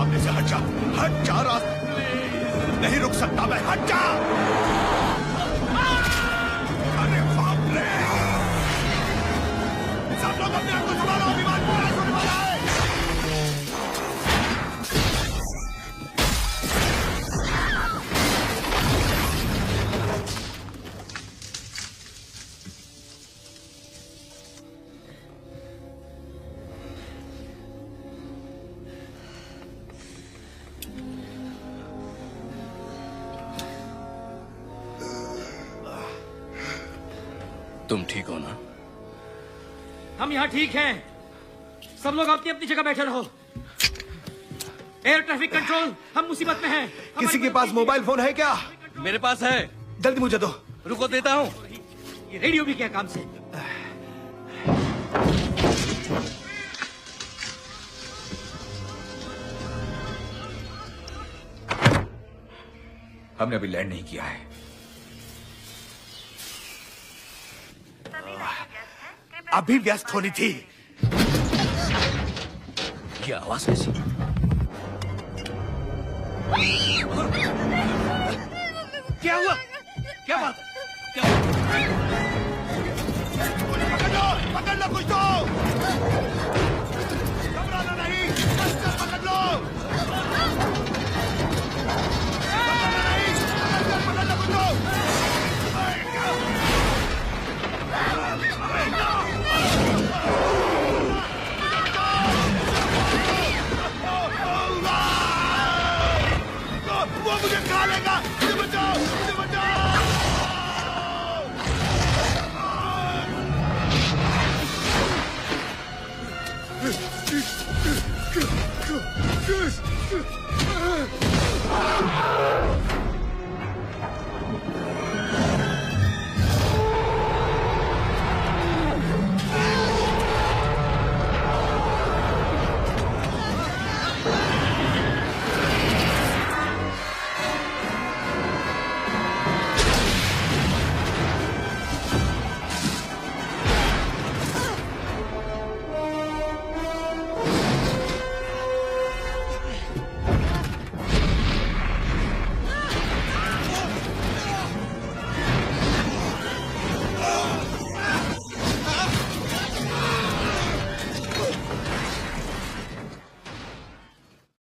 सामने से हट जा, हट जा, नहीं रुक सकता मैं, हट जा। अरे बाप रे, सब लोग अपने आप को संभालो, विमान पूरा होने वाला है। तुम ठीक हो ना? हम यहाँ ठीक हैं। सब लोग अपनी अपनी जगह बैठे रहो। एयर ट्रैफिक कंट्रोल, हम मुसीबत में हैं। किसी के पास मोबाइल फोन है क्या? मेरे पास है। जल्दी मुझे दो। रुको, देता हूँ। ये रेडियो भी क्या काम से? हमने अभी लैंड नहीं किया है। अभी व्यस्त होनी थी। ये आवाज कैसी? क्या हुआ? क्या बात? क्या?